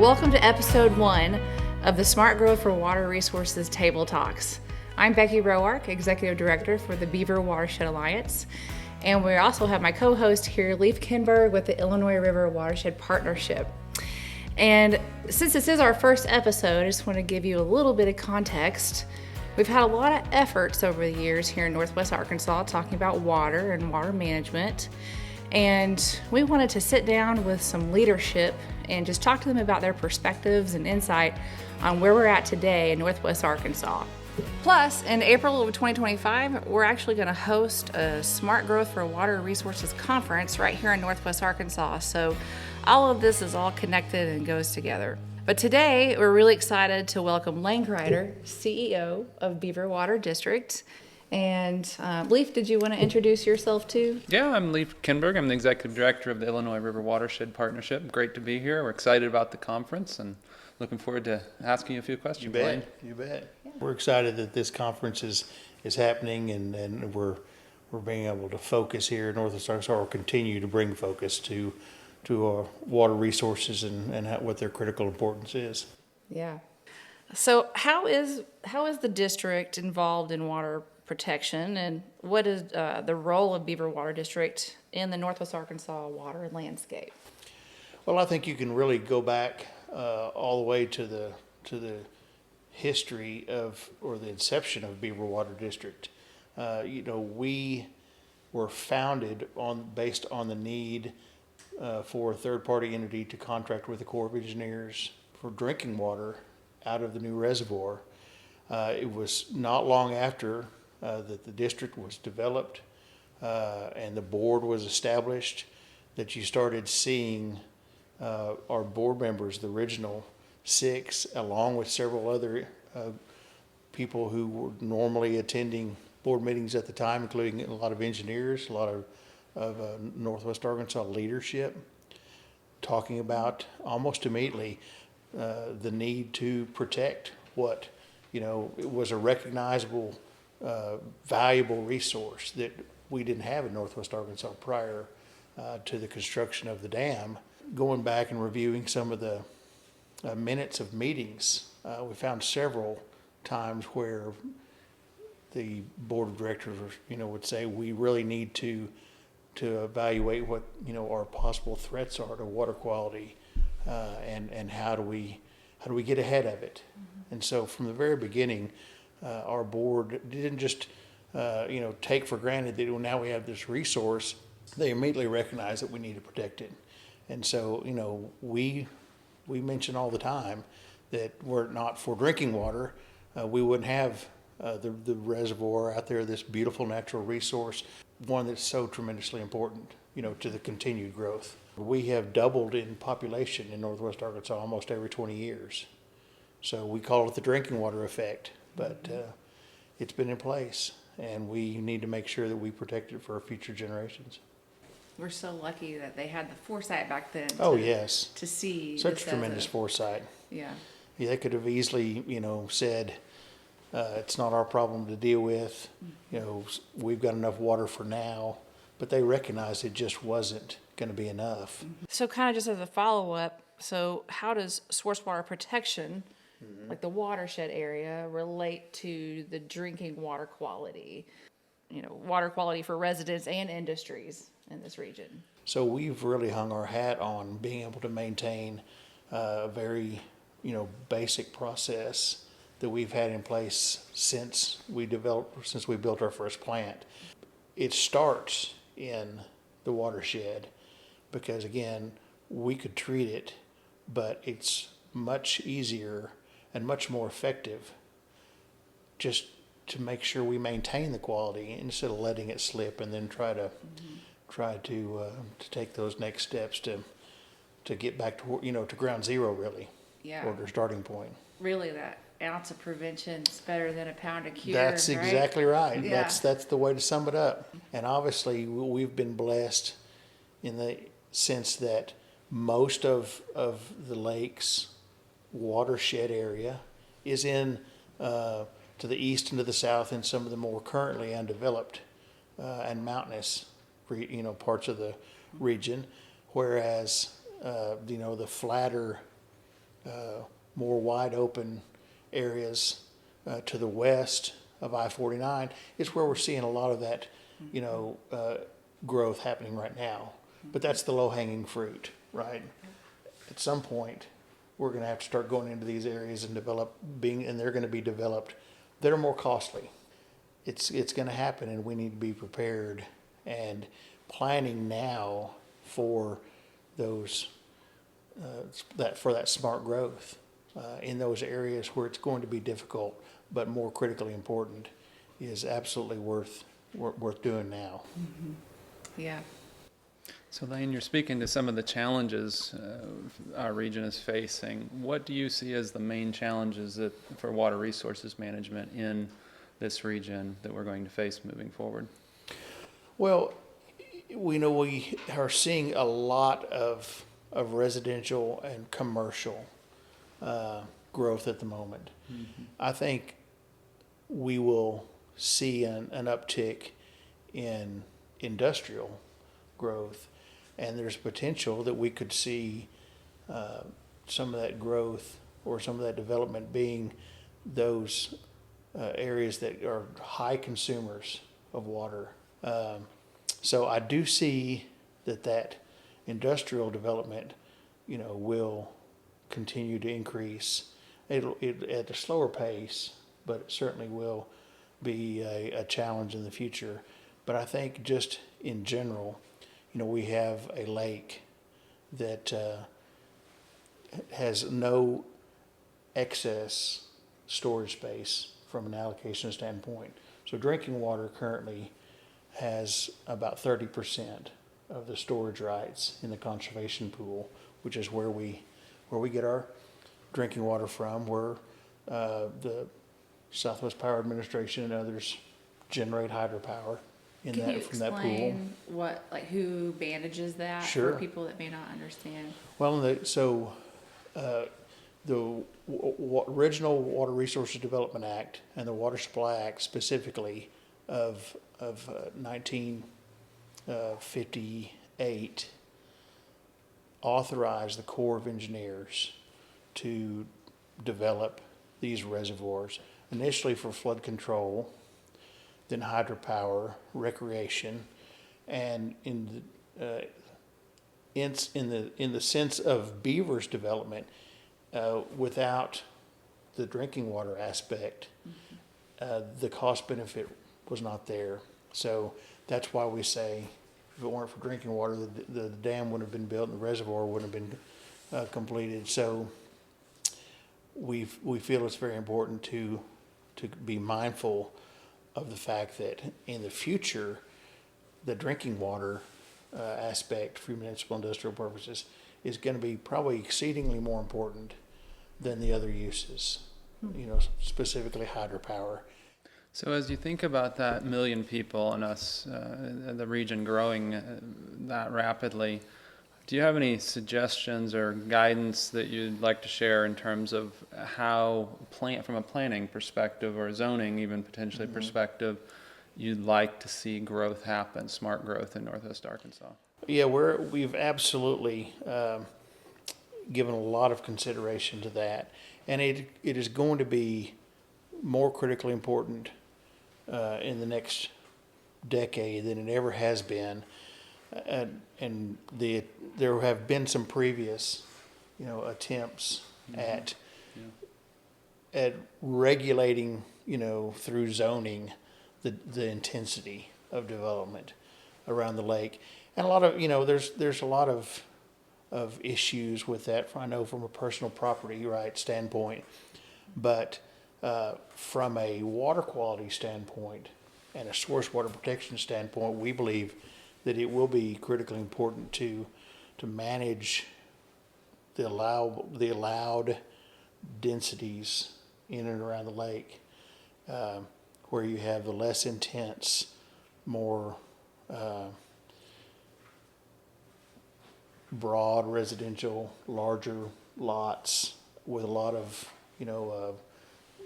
Welcome to episode 1 of the Smart Growth for Water Resources Table Talks. I'm Becky Roark, Executive Director for the Beaver Watershed Alliance, and we also have my co-host here, Lane Crider with the Illinois River Watershed Partnership. And since this is our first episode, I just want to give you a little bit of context. We've had a lot of efforts over the years here in Northwest Arkansas talking about water and water management. And we wanted to sit down with some leadership and just talk to them about their perspectives and insight on where we're at today in Northwest Arkansas. Plus, in April of 2025, we're actually going to host a Smart Growth for Water Resources conference right here in Northwest Arkansas. So all of this is all connected and goes together. But today, we're really excited to welcome Lane Crider, CEO of Beaver Water District. And Leaf, did you want to introduce yourself too? Yeah, I'm Lane Crider. I'm the Executive Director of the Illinois River Watershed Partnership. Great to be here. We're excited about the conference and looking forward to asking you a few questions. You bet. Yeah. We're excited that this conference is happening and we're being able to focus here in Northwest Arkansas, or continue to bring focus to our water resources and what their critical importance is. Yeah. So how is the district involved in water protection, and what is the role of Beaver Water District in the Northwest Arkansas water landscape? Well, I think you can really go back all the way to the history of, or the inception of Beaver Water District. We were founded based on the need for a third-party entity to contract with the Corps of Engineers for drinking water out of the new reservoir. It was not long after that the district was developed and the board was established that you started seeing our board members, the original 6, along with several other people who were normally attending board meetings at the time, including a lot of engineers, a lot of Northwest Arkansas leadership, talking about almost immediately the need to protect what, it was a recognizable, valuable resource that we didn't have in Northwest Arkansas prior to the construction of the dam. Going back and reviewing some of the minutes of meetings, we found several times where the board of directors, would say we really need to evaluate what our possible threats are to water quality, and how do we get ahead of it. Mm-hmm. And so from the very beginning, our board didn't just take for granted that now we have this resource. They immediately recognized that we need to protect it. And so we mention all the time that were it not for drinking water, we wouldn't have the reservoir out there, this beautiful natural resource, one that's so tremendously important, to the continued growth. We have doubled in population in Northwest Arkansas almost every 20 years. So we call it the drinking water effect, but it's been in place, and we need to make sure that we protect it for our future generations. We're so lucky that they had the foresight back then. Yes. To see such tremendous foresight. Yeah. They could have easily, said, it's not our problem to deal with. We've got enough water for now, but they recognized it just wasn't going to be enough. So kind of just as a follow-up, so how does source water protection, like the watershed area, relate to the drinking water quality, water quality for residents and industries in this region? So we've really hung our hat on being able to maintain a very, basic process that we've had in place since we built our first plant. It starts in the watershed because, again, we could treat it, but it's much easier and much more effective just to make sure we maintain the quality instead of letting it slip and then try to take those next steps to get back to ground zero, really. Yeah. Or their starting point. Really, that ounce of prevention is better than a pound of cure. That's exactly right. Yeah. That's the way to sum it up. And obviously, we've been blessed in the sense that most of the lake's watershed area is in to the east and to the south in some of the more currently undeveloped and mountainous parts of the region, whereas the flatter more wide open areas to the west of I-49 is where we're seeing a lot of that, growth happening right now. But that's the low-hanging fruit, right? At some point, we're going to have to start going into these areas and and they're going to be developed. They're more costly. It's going to happen, and we need to be prepared and planning now for those that smart growth in those areas where it's going to be difficult, but more critically important, is absolutely worth doing now. Yeah. So Lane, you're speaking to some of the challenges our region is facing. What do you see as the main challenges for water resources management in this region that we're going to face moving forward? Well, we are seeing a lot of residential and commercial growth at the moment. Mm-hmm. I think we will see an uptick in industrial growth, and there's potential that we could see some of that growth or some of that development being those areas that are high consumers of water. So I do see that industrial development, will continue to increase. It at a slower pace, but it certainly will be a challenge in the future. But I think just in general, we have a lake that has no excess storage space from an allocation standpoint. So drinking water currently has about 30% of the storage rights in the conservation pool, which is where we get our drinking water from, where the Southwest Power Administration and others generate hydropower from that pool. Can you explain who manages that? Sure. For people that may not understand? Well, the original Water Resources Development Act and the Water Supply Act specifically of 1958 authorized the Corps of Engineers to develop these reservoirs, initially for flood control, then hydropower, recreation, and in the sense of Beaver's development, without the drinking water aspect, the cost benefit was not there. So that's why we say if it weren't for drinking water, the dam wouldn't have been built and the reservoir wouldn't have been completed. So we feel it's very important to be mindful of the fact that in the future, the drinking water aspect for municipal industrial purposes is going to be probably exceedingly more important than the other uses, specifically hydropower. So as you think about that million people and us, the region growing that rapidly, do you have any suggestions or guidance that you'd like to share in terms of how, from a planning perspective or zoning even potentially perspective, you'd like to see growth happen, smart growth in Northwest Arkansas? Yeah, we've absolutely given a lot of consideration to that, and it is going to be more critically important in the next decade than it ever has been, and there have been some previous, attempts at regulating, through zoning, the intensity of development around the lake, and a lot of there's a lot of issues with that. I know from a personal property right standpoint, but from a water quality standpoint and a source water protection standpoint, we believe that it will be critically important to manage the allowed densities in and around the lake, where you have the less intense, more broad residential, larger lots with a lot of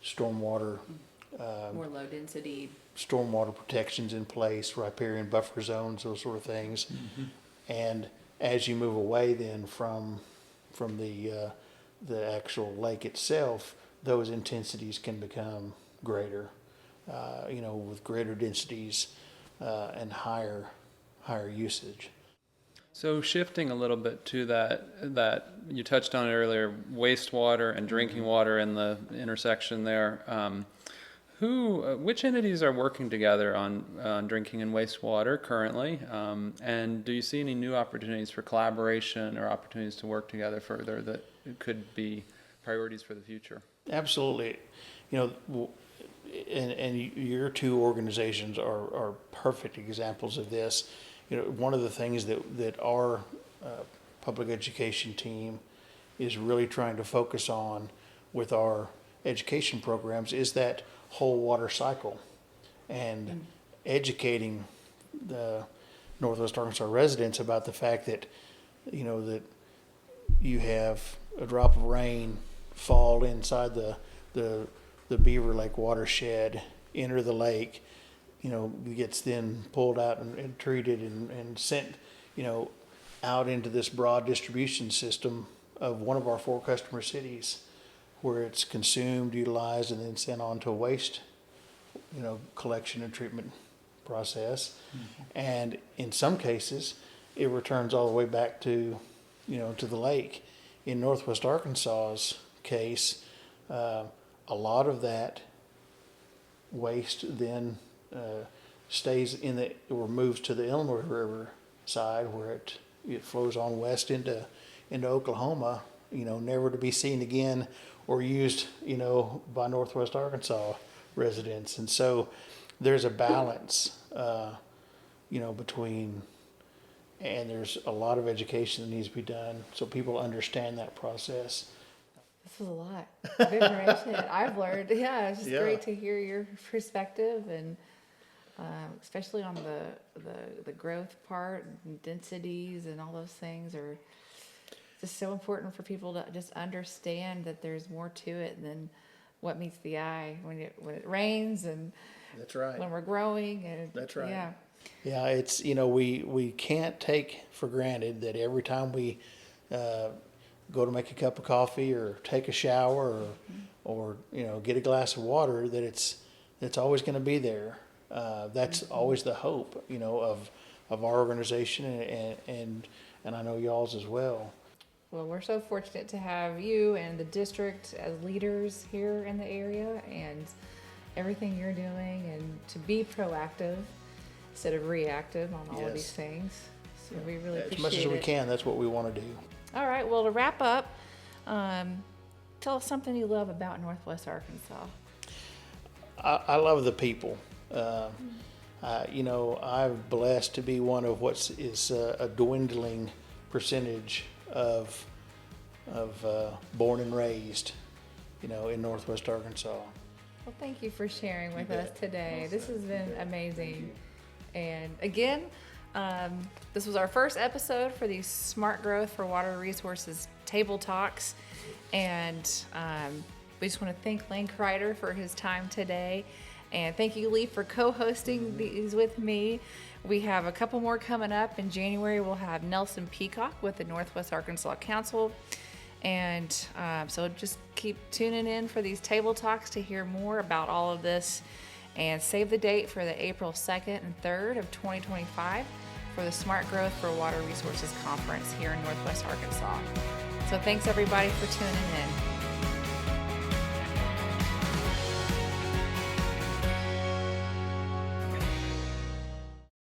stormwater, more low density stormwater protections in place, riparian buffer zones, those sort of things. And as you move away then from the the actual lake itself, those intensities can become greater, with greater densities and higher usage. So shifting a little bit to that you touched on it earlier, wastewater and drinking water in the intersection there. Which entities are working together on drinking and wastewater currently? And do you see any new opportunities for collaboration or opportunities to work together further that could be priorities for the future? Absolutely. And your two organizations are perfect examples of this. One of the things that our public education team is really trying to focus on with our education programs is that whole water cycle, and educating the Northwest Arkansas residents about the fact that that you have a drop of rain fall inside the Beaver Lake watershed, enter the lake, gets then pulled out and treated and sent out into this broad distribution system of one of our 4 customer cities, where it's consumed, utilized, and then sent on to a waste, collection and treatment process. And in some cases, it returns all the way back to, to the lake. In Northwest Arkansas's case, a lot of that waste then stays or moves to the Illinois River side, where it flows on west into Oklahoma, never to be seen again or used, by Northwest Arkansas residents. And so there's a balance, between, and there's a lot of education that needs to be done so people understand that process. This was a lot of information I've learned. Yeah, it's just great to hear your perspective, and especially on the growth part and densities and all those things are just so important for people to just understand that there's more to it than what meets the eye when it rains, and That's right. when we're growing. And That's right. Yeah. Yeah, it's, we can't take for granted that every time we go to make a cup of coffee or take a shower or get a glass of water, that it's always going to be there. That's always the hope, of our organization and I know y'all's as well. Well, we're so fortunate to have you and the district as leaders here in the area, and everything you're doing, and to be proactive instead of reactive on all of these things. So we really appreciate it. As much as we can, that's what we want to do. All right, well, to wrap up, tell us something you love about Northwest Arkansas. I love the people. I'm blessed to be one of what is a dwindling percentage of born and raised, in Northwest Arkansas. Well, thank you for sharing with us today. This has been amazing. And again, this was our first episode for the Smart Growth for Water Resources Table Talks. And we just want to thank Lane Crider for his time today. And thank you, Lee, for co-hosting these with me. We have a couple more coming up. In January, we'll have Nelson Peacock with the Northwest Arkansas Council. And so just keep tuning in for these table talks to hear more about all of this. And save the date for the April 2nd and 3rd of 2025 for the Smart Growth for Water Resources Conference here in Northwest Arkansas. So thanks, everybody, for tuning in.